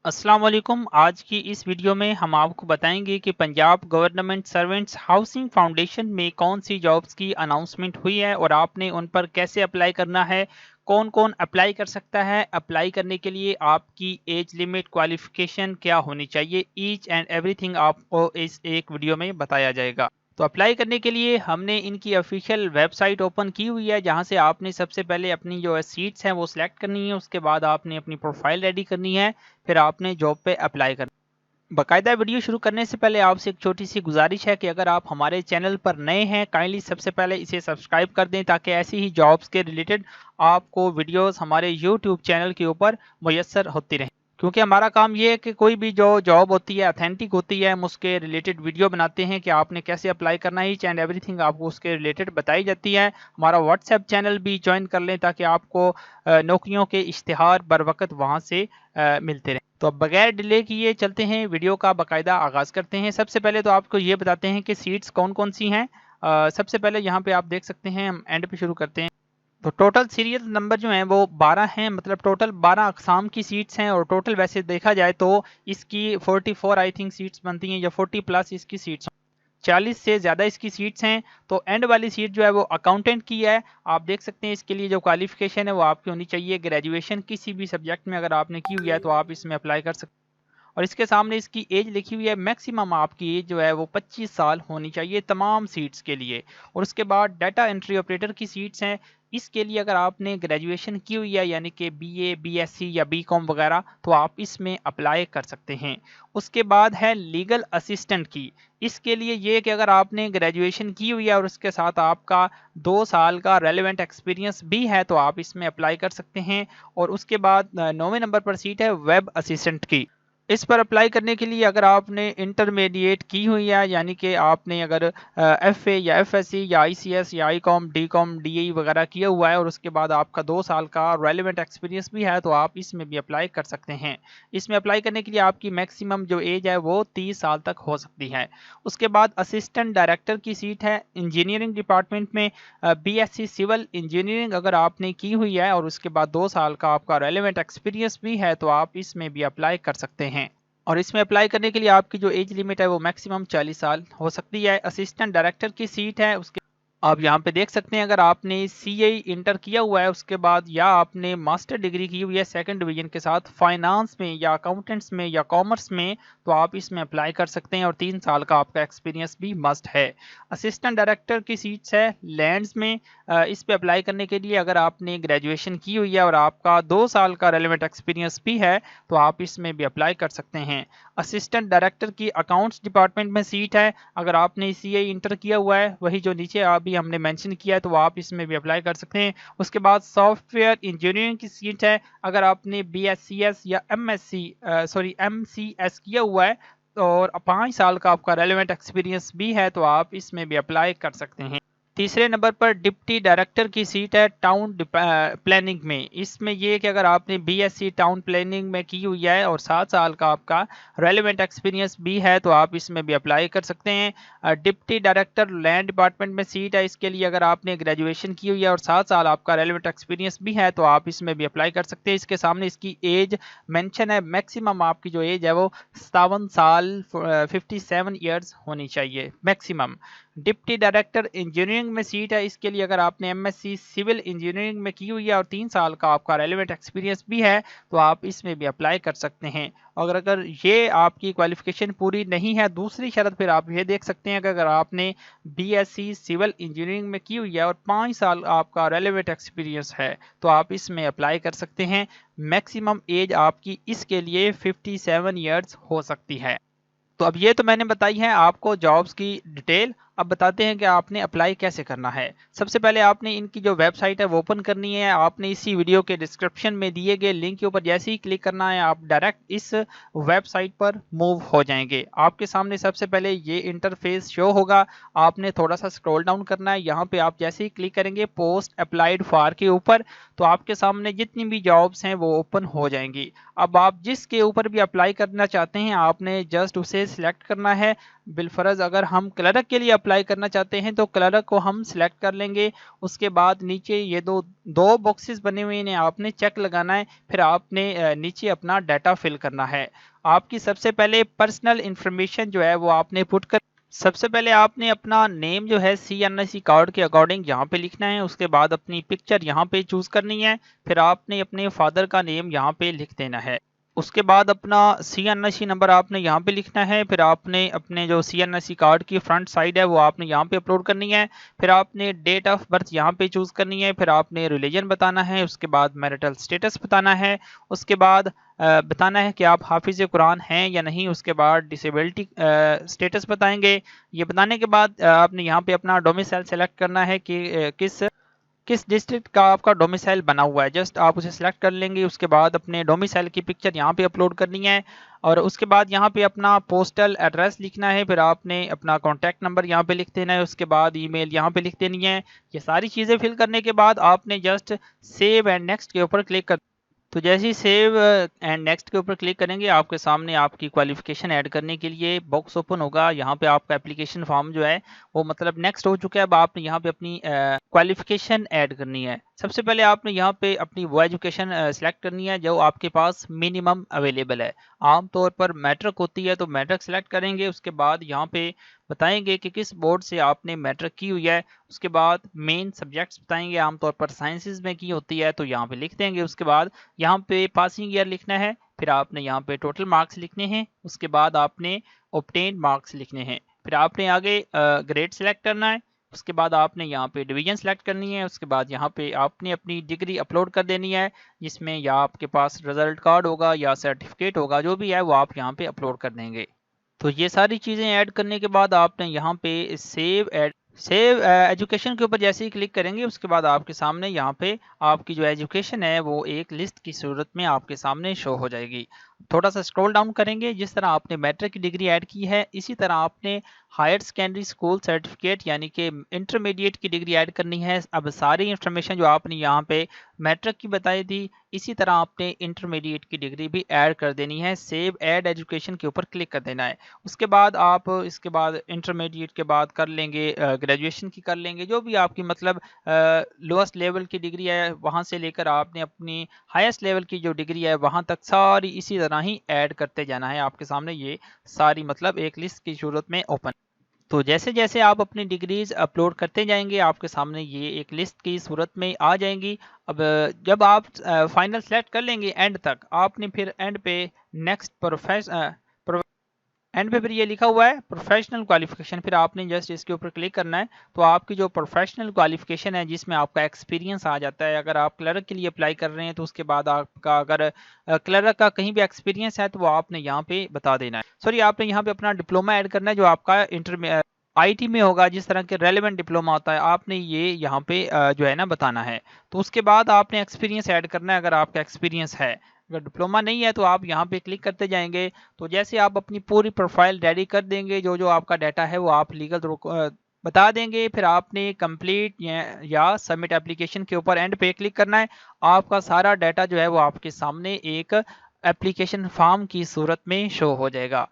अस्सलाम वालेकुम। आज की इस वीडियो में हम आपको बताएंगे कि Punjab government servants housing foundation में कौन सी जॉब्स की अनाउंसमेंट हुई है और आपने उन पर कैसे अप्लाई करना है, कौन कौन अप्लाई कर सकता है। अप्लाई करने के लिए आपकी एज लिमिट, क्वालिफिकेशन क्या होनी चाहिए, ईच एंड एवरीथिंग आपको इस एक वीडियो में बताया जाएगा। तो अप्लाई करने के लिए हमने इनकी ऑफिशियल वेबसाइट ओपन की हुई है, जहां से आपने सबसे पहले अपनी जो सीट्स हैं वो सिलेक्ट करनी है। उसके बाद आपने अपनी प्रोफाइल रेडी करनी है, फिर आपने जॉब पे अप्लाई करना। बाकायदा वीडियो शुरू करने से पहले आपसे एक छोटी सी गुजारिश है कि अगर आप हमारे चैनल पर नए हैं, काइंडली सबसे पहले इसे सब्सक्राइब कर दें, ताकि ऐसी ही जॉब्स के रिलेटेड आपको वीडियोस हमारे यूट्यूब चैनल के ऊपर मुयस्सर होती रहें। क्योंकि हमारा काम ये है कि कोई भी जो जॉब होती है ऑथेंटिक होती है, हम उसके रिलेटेड वीडियो बनाते हैं कि आपने कैसे अप्लाई करना है, ईच एंड एवरीथिंग आपको उसके रिलेटेड बताई जाती है। हमारा व्हाट्सएप चैनल भी ज्वाइन कर लें, ताकि आपको नौकरियों के इश्तिहार बर वक्त वहाँ से मिलते रहें। तो अब बगैर डिले किए चलते हैं, वीडियो का बाकायदा आगाज़ करते हैं। सबसे पहले तो आपको ये बताते हैं कि सीट्स कौन कौन सी हैं। सबसे पहले यहाँ पे आप देख सकते हैं, हम एंड पे शुरू करते हैं। तो टोटल सीरियल नंबर जो हैं वो 12 हैं, मतलब टोटल 12 अक़साम की सीट्स हैं। और टोटल वैसे देखा जाए तो इसकी 44 आई थिंक सीट्स बनती हैं, या 40 प्लस इसकी सीट्स, 40 से ज़्यादा इसकी सीट्स हैं। तो एंड वाली सीट जो है वो अकाउंटेंट की है। आप देख सकते हैं इसके लिए जो क्वालिफिकेशन है वो आपकी होनी चाहिए ग्रेजुएशन किसी भी सब्जेक्ट में अगर आपने की हुई है तो आप इसमें अप्लाई कर सकते हैं। और इसके सामने इसकी एज लिखी हुई है, मैक्सिमम आपकी एज जो है वो 25 साल होनी चाहिए तमाम सीट्स के लिए। और उसके बाद डाटा एंट्री ऑपरेटर की सीट्स हैं। इसके लिए अगर आपने ग्रेजुएशन की हुई है, यानी कि बीए, बीएससी या बीकॉम वगैरह, तो आप इसमें अप्लाई कर सकते हैं। उसके बाद है लीगल असिस्टेंट की। इसके लिए ये कि अगर आपने ग्रेजुएशन की हुई है और उसके साथ आपका 2 साल का रेलेवेंट एक्सपीरियंस भी है, तो आप इसमें अप्लाई कर सकते हैं। और उसके बाद 9वें नंबर पर सीट है वेब असिस्टेंट की। इस पर अप्लाई करने के लिए अगर आपने इंटरमीडिएट की हुई है, यानी कि आपने अगर एफए या एफएससी या आईसीएस या आईकॉम, डीकॉम, डीई वगैरह किया हुआ है और उसके बाद आपका 2 साल का रेलेवेंट एक्सपीरियंस भी है, तो आप इसमें भी अप्लाई कर सकते हैं। इसमें अप्लाई करने के लिए आपकी मैक्सिमम जो एज है वो 30 साल तक हो सकती है। उसके बाद असिस्टेंट डायरेक्टर की सीट है इंजीनियरिंग डिपार्टमेंट में। बीएससी सिविल इंजीनियरिंग अगर आपने की हुई है और उसके बाद 2 साल का आपका रेलेवेंट एक्सपीरियंस भी है, तो आप इसमें भी अप्लाई कर सकते हैं। और इसमें अप्लाई करने के लिए आपकी जो एज लिमिट है वो मैक्सिमम 40 साल हो सकती है। असिस्टेंट डायरेक्टर की सीट है। उसके आप यहाँ पे देख सकते हैं, अगर आपने सीए इंटर किया हुआ है, उसके बाद या आपने मास्टर डिग्री की हुई है सेकंड डिवीजन के साथ फाइनेंस में या अकाउंटेंट्स में या कॉमर्स में, तो आप इसमें अप्लाई कर सकते हैं। और 3 साल का आपका एक्सपीरियंस भी मस्ट है। असिस्टेंट डायरेक्टर की सीट्स है लैंड्स में। इस पे अप्लाई करने के लिए अगर आपने ग्रेजुएशन की हुई है और आपका 2 साल का रेलेवेंट एक्सपीरियंस भी है, तो आप इसमें भी अप्लाई कर सकते हैं। असिस्टेंट डायरेक्टर की अकाउंट्स डिपार्टमेंट में सीट है। अगर आपने सीए इंटर किया हुआ है, वही जो नीचे अभी हमने मेंशन किया है, तो आप इसमें भी अप्लाई कर सकते हैं। उसके बाद सॉफ्टवेयर इंजीनियरिंग की सीट है। अगर आपने बीएससीएस या एमसीएस किया हुआ है और 5 साल का आपका रेलेवेंट एक्सपीरियंस भी है, तो आप इसमें भी अप्लाई कर सकते हैं। तीसरे नंबर पर डिप्टी डायरेक्टर की सीट है टाउन प्लानिंग में। इसमें ये कि अगर आपने बीएससी टाउन प्लानिंग में की हुई है और 7 साल का आपका रेलेवेंट एक्सपीरियंस भी है, तो आप इसमें भी अप्लाई कर सकते हैं। डिप्टी डायरेक्टर लैंड डिपार्टमेंट में सीट है। इसके लिए अगर आपने ग्रेजुएशन की हुई है और 7 साल आपका रेलेवेंट एक्सपीरियंस भी है, तो आप इसमें भी अप्लाई कर सकते हैं। इसके सामने इसकी एज मेंशन है, मैक्सिमम आपकी जो एज है वो 57 साल 57 ईयर्स होनी चाहिए मैक्सिमम। डिप्टी डायरेक्टर इंजीनियरिंग में सीट है। इसके लिए अगर आपने एमएससी सिविल इंजीनियरिंग में की हुई है और 3 साल का आपका रेलेवेंट एक्सपीरियंस भी है, तो आप इसमें भी अप्लाई कर सकते हैं। अगर ये आपकी क्वालिफिकेशन पूरी नहीं है, दूसरी शर्त फिर आप ये देख सकते हैं कि अगर आपने बीएससी सिविल इंजीनियरिंग में की हुई है और 5 साल आपका रेलेवेंट एक्सपीरियंस है, तो आप इसमें अप्लाई कर सकते हैं। मैक्सिमम एज आपकी इसके लिए 57 ईयर्स हो सकती है। तो अब ये तो मैंने बताई है आपको जॉब्स की डिटेल। अब बताते हैं कि आपने अप्लाई कैसे करना है। सबसे पहले आपने इनकी जो वेबसाइट है वो ओपन करनी है। आपने इसी वीडियो के डिस्क्रिप्शन में दिए गए लिंक के ऊपर जैसे ही क्लिक करना है, आप डायरेक्ट इस वेबसाइट पर मूव हो जाएंगे। आपके सामने सबसे पहले ये इंटरफेस शो होगा। आपने थोड़ा सा स्क्रॉल डाउन करना है। यहाँ पे आप जैसे ही क्लिक करेंगे पोस्ट अप्लाइड फॉर के ऊपर, तो आपके सामने जितनी भी जॉब्स हैं वो ओपन हो जाएंगी। अब आप जिसके ऊपर भी अप्लाई करना चाहते हैं, आपने जस्ट उसे सिलेक्ट करना है। बिलफरज अगर हम क्लर्क के लिए اپلائی کرنا چاہتے ہیں تو کلرک کو ہم سلیکٹ کر لیں گے. اس کے بعد نیچے یہ دو باکسز بنے ہوئے ہیں, آپ نے چیک لگانا ہے. پھر آپ نے نیچے اپنا ڈیٹا فل کرنا ہے. آپ کی سب سے پہلے پرسنل انفارمیشن جو ہے وہ آپ نے پٹ کر, سب سے پہلے آپ نے اپنا نیم جو ہے CNSE کارڈ کے اکارڈنگ یہاں پہ لکھنا ہے. اس کے بعد اپنی پکچر یہاں پہ چوز کرنی ہے. پھر آپ نے اپنے فادر کا نیم یہاں پہ لکھ دینا ہے. اس کے بعد اپنا CNSE نمبر آپ نے یہاں پہ لکھنا ہے. پھر آپ نے اپنے جو CNSE کارڈ کی فرنٹ سائڈ ہے وہ آپ نے یہاں پہ اپلوڈ کرنی ہے. پھر آپ نے ڈیٹ آف برتھ یہاں پہ چوز کرنی ہے. پھر آپ نے ریلیجن بتانا ہے. اس کے بعد میرٹل سٹیٹس بتانا ہے. اس کے بعد بتانا ہے کہ آپ حافظ قرآن ہیں یا نہیں. اس کے بعد ڈسیبلٹی سٹیٹس بتائیں گے. یہ بتانے کے بعد آپ نے یہاں پہ اپنا ڈومیسائل سلیکٹ کرنا ہے کہ کس ڈسٹرکٹ کا آپ کا ڈومیسائل بنا ہوا ہے. جسٹ آپ اسے سلیکٹ کر لیں گے. اس کے بعد اپنے ڈومیسائل کی پکچر یہاں پہ اپلوڈ کرنی ہے. اور اس کے بعد یہاں پہ اپنا پوسٹل ایڈریس لکھنا ہے. پھر آپ نے اپنا کانٹیکٹ نمبر یہاں پہ لکھ دینا ہے. اس کے بعد ای میل یہاں پہ لکھ دینی ہے. یہ ساری چیزیں فل کرنے کے بعد آپ نے جسٹ سیو اینڈ نیکسٹ کے اوپر کلک کر, تو جیسے ہی سیو اینڈ نیکسٹ کے اوپر کلک کریں گے آپ کے سامنے آپ کی کوالیفیکیشن ایڈ کرنے کے لیے باکس اوپن ہوگا. یہاں پہ آپ کا اپلیکیشن فارم جو ہے وہ مطلب نیکسٹ ہو چکا ہے. اب آپ نے یہاں پہ اپنی کوالیفیکیشن ایڈ کرنی ہے. سب سے پہلے آپ نے یہاں پہ اپنی وہ ایجوکیشن سلیکٹ کرنی ہے جو آپ کے پاس منیمم اویلیبل ہے. عام طور پر میٹرک ہوتی ہے تو میٹرک سلیکٹ کریں گے. اس کے بعد یہاں پہ بتائیں گے کہ کس بورڈ سے آپ نے میٹرک کی ہوئی ہے. اس کے بعد مین سبجیکٹس بتائیں گے. عام طور پر سائنسز میں کی ہوتی ہے تو یہاں پہ لکھ دیں گے. اس کے بعد یہاں پہ پاسنگ ایئر لکھنا ہے. پھر آپ نے یہاں پہ ٹوٹل مارکس لکھنے ہیں. اس کے بعد آپ نے اوبٹینڈ مارکس لکھنے ہیں. پھر آپ نے آگے گریڈ سلیکٹ کرنا ہے. اس کے بعد آپ نے یہاں پہ ڈویژن سلیکٹ کرنی ہے. اس کے بعد یہاں پہ آپ نے اپنی ڈگری اپلوڈ کر دینی ہے جس میں یا آپ کے پاس رزلٹ کارڈ ہوگا یا سرٹیفکیٹ ہوگا, جو بھی ہے وہ آپ یہاں پہ اپلوڈ کر دیں گے. تو یہ ساری چیزیں ایڈ کرنے کے بعد آپ نے یہاں پہ سیو ایجوکیشن کے اوپر جیسے ہی کلک کریں گے اس کے بعد آپ کے سامنے یہاں پہ آپ کی جو ایجوکیشن ہے وہ ایک لسٹ کی صورت میں آپ کے سامنے شو ہو جائے گی. تھوڑا سا اسکرول ڈاؤن کریں گے. جس طرح آپ نے میٹرک کی ڈگری ایڈ کی ہے اسی طرح آپ نے ہائر سیکنڈری اسکول سرٹیفکیٹ یعنی کہ انٹرمیڈیٹ کی ڈگری ایڈ کرنی ہے. اب ساری انفارمیشن جو آپ نے یہاں پہ میٹرک کی بتائی تھی اسی طرح آپ نے انٹرمیڈیٹ کی ڈگری بھی ایڈ کر دینی ہے. سیو ایڈ ایجوکیشن کے اوپر کلک کر دینا ہے. اس کے بعد آپ اس کے بعد انٹرمیڈیٹ کے بعد کر لیں گے گریجویشن کی کر لیں گے, جو بھی آپ کی مطلب لوئسٹ لیول کی ڈگری ہے وہاں سے لے کر آپ نے اپنی ہائیسٹ لیول کی جو ڈگری ہے وہاں تک ساری اسی طرح ہی ایڈ کرتے جانا ہے. آپ کے سامنے یہ ساری مطلب ایک لسٹ کی صورت میں اوپن. تو جیسے جیسے آپ اپنی ڈگریز اپلوڈ کرتے جائیں گے آپ کے سامنے یہ ایک لسٹ کی صورت میں آ جائیں گی. اب جب آپ فائنل سلیکٹ کر لیں گے اینڈ تک آپ نے پھر اینڈ پہ نیکسٹ اینڈ پہ پھر یہ لکھا ہوا ہے پروفیشنل کوالیفیکیشن. پھر آپ نے جسٹ اس کے اوپر کلک کرنا ہے تو آپ کی جو پروفیشنل کوالیفیکیشن ہے جس میں آپ کا ایکسپیرینس آ جاتا ہے. اگر آپ کلرک کے لیے اپلائی کر رہے ہیں تو اس کے بعد آپ کا اگر کلرک کا کہیں بھی ایکسپیرینس ہے تو وہ آپ نے یہاں پہ بتا دینا ہے. سوری آپ نے یہاں پہ اپنا ڈپلوما ایڈ کرنا ہے جو آپ کا آئی ٹی میں ہوگا. جس طرح کے ریلیونٹ ڈپلوما ہوتا ہے آپ نے یہ یہاں پہ جو ہے نا بتانا ہے. تو اس کے بعد آپ نے ایکسپیرینس ایڈ کرنا ہے اگر آپ کا ایکسپیرینس ہے. اگر ڈپلوما نہیں ہے تو آپ یہاں پہ کلک کرتے جائیں گے. تو جیسے آپ اپنی پوری پروفائل ریڈی کر دیں گے جو آپ کا ڈیٹا ہے وہ آپ لیگل بتا دیں گے. پھر آپ نے کمپلیٹ یا سبمٹ اپلیکیشن کے اوپر اینڈ پہ کلک کرنا ہے. آپ کا سارا ڈیٹا جو ہے وہ آپ کے سامنے ایک اپلیکیشن فارم کی صورت میں شو ہو جائے گا.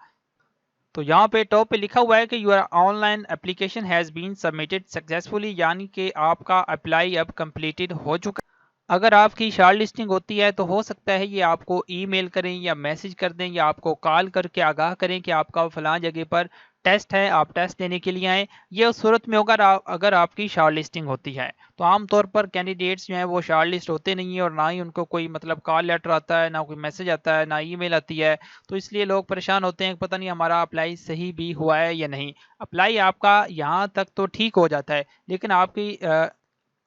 تو یہاں پہ ٹاپ پہ لکھا ہوا ہے کہ your on line application has been submitted successfully, یعنی کہ آپ کا اپلائی اب کمپلیٹڈ ہو چکا. اگر آپ کی شارٹ لسٹنگ ہوتی ہے تو ہو سکتا ہے یہ آپ کو ای میل کریں یا میسج کر دیں یا آپ کو کال کر کے آگاہ کریں کہ آپ کا فلاں جگہ پر ٹیسٹ ہے, آپ ٹیسٹ دینے کے لیے آئیں. یہ اس صورت میں ہوگا اگر آپ کی شارٹ لسٹنگ ہوتی ہے. تو عام طور پر کینڈیڈیٹس جو ہیں وہ شارٹ لسٹ ہوتے نہیں ہیں اور نہ ہی ان کو کوئی مطلب کال لیٹر آتا ہے, نہ کوئی میسج آتا ہے, نہ ای میل آتی ہے. تو اس لیے لوگ پریشان ہوتے ہیں کہ پتہ نہیں ہمارا اپلائی صحیح بھی ہوا ہے یا نہیں. اپلائی آپ کا یہاں تک تو ٹھیک ہو جاتا ہے لیکن آپ کی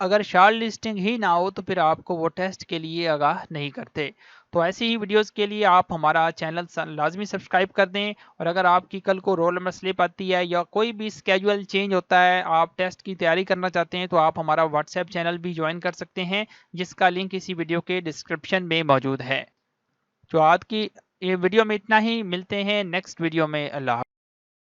اگر شارٹ لسٹنگ ہی نہ ہو تو پھر آپ کو وہ ٹیسٹ کے لیے آگاہ نہیں کرتے. تو ایسی ہی ویڈیوز کے لیے آپ ہمارا چینل لازمی سبسکرائب کر دیں. اور اگر آپ کی کل کو رول نمبر سلپ آتی ہے یا کوئی بھی اسکیجول چینج ہوتا ہے, آپ ٹیسٹ کی تیاری کرنا چاہتے ہیں تو آپ ہمارا واٹس ایپ چینل بھی جوائن کر سکتے ہیں جس کا لنک اسی ویڈیو کے ڈسکرپشن میں موجود ہے. جو آج کی یہ ویڈیو میں اتنا ہی, ملتے ہیں نیکسٹ ویڈیو میں. اللہ حافظ.